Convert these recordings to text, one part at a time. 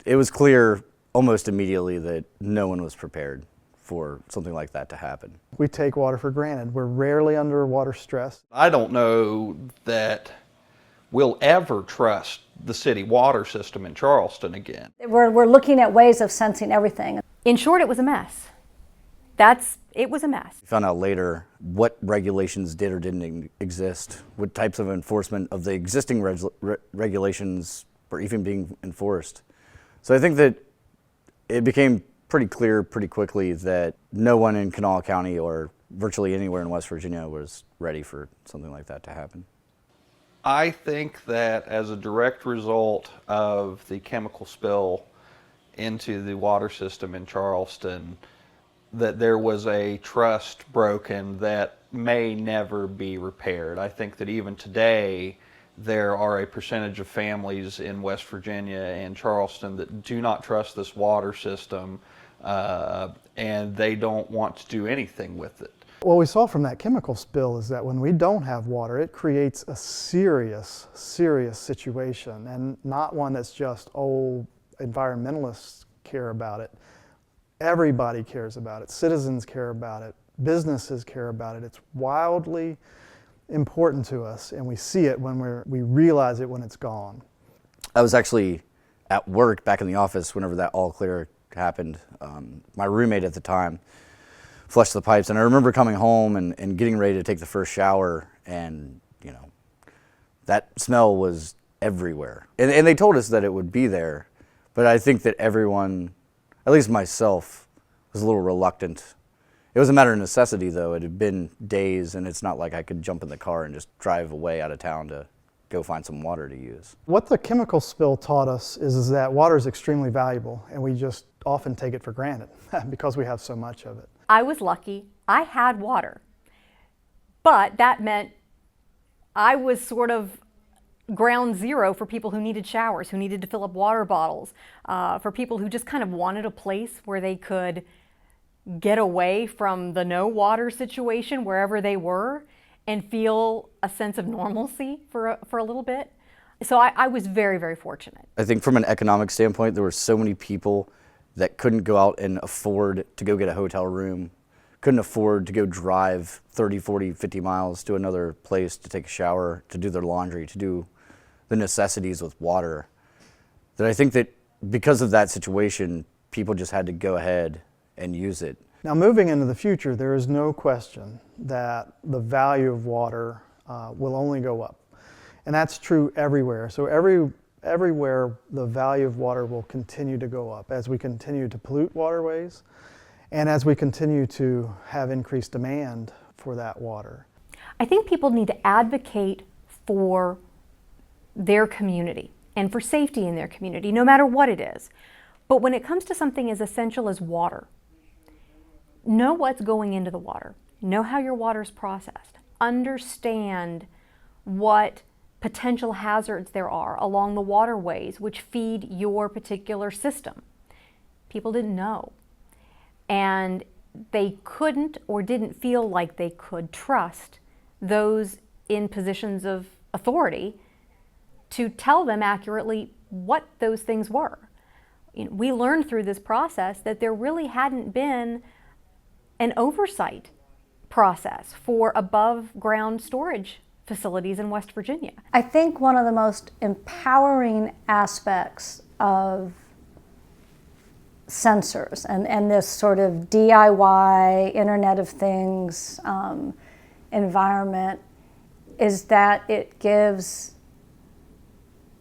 it was clear almost immediately that no one was prepared for something like that to happen. We take water for granted. We're rarely under water stress. I don't know that we'll ever trust the city water system in Charleston again. We're looking at ways of sensing everything. In short, it was a mess. It was a mess. We found out later what regulations did or didn't exist, what types of enforcement of the existing regulations were even being enforced. So I think that it became pretty clear pretty quickly that no one in Kanawha County or virtually anywhere in West Virginia was ready for something like that to happen. I think that as a direct result of the chemical spill into the water system in Charleston, that there was a trust broken that may never be repaired. I think that even today, there are a percentage of families in West Virginia and Charleston that do not trust this water system, and they don't want to do anything with it. What we saw from that chemical spill is that when we don't have water, it creates a serious situation, and not one that's just, oh, environmentalists care about it. Everybody cares about it. Citizens care about it. Businesses care about it. It's wildly important to us, and we see it when we realize it when it's gone. I was actually at work back in the office whenever that all clear happened. My roommate at the time flushed the pipes, and I remember coming home and getting ready to take the first shower, and that smell was everywhere. And they told us that it would be there, but I think that everyone, at least myself, was a little reluctant. It was a matter of necessity, though. It had been days, and it's not like I could jump in the car and just drive away out of town to go find some water to use. What the chemical spill taught us is that water is extremely valuable, and we just often take it for granted because we have so much of it. I was lucky. I had water. But that meant I was sort of ground zero for people who needed showers, who needed to fill up water bottles, for people who just kind of wanted a place where they could get away from the no water situation wherever they were and feel a sense of normalcy for a little bit. So I was very, very fortunate. I think from an economic standpoint, there were so many people that couldn't go out and afford to go get a hotel room, couldn't afford to go drive 30, 40, 50 miles to another place to take a shower, to do their laundry, to do the necessities with water, that I think that because of that situation, people just had to go ahead and use it. Now, moving into the future, there is no question that the value of water will only go up. And that's true everywhere. So everywhere the value of water will continue to go up as we continue to pollute waterways and as we continue to have increased demand for that water. I think people need to advocate for their community and for safety in their community, no matter what it is. But when it comes to something as essential as water, know what's going into the water. Know how your water's processed. Understand what potential hazards there are along the waterways which feed your particular system. People didn't know. And they couldn't or didn't feel like they could trust those in positions of authority to tell them accurately what those things were. We learned through this process that there really hadn't been an oversight process for above ground storage facilities in West Virginia. I think one of the most empowering aspects of sensors and this sort of DIY, Internet of Things environment is that it gives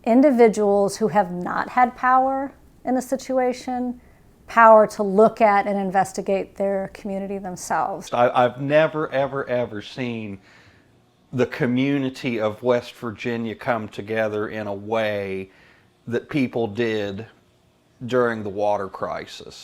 individuals who have not had power in a situation power to look at and investigate their community themselves. I've never, ever seen the community of West Virginia come together in a way that people did during the water crisis.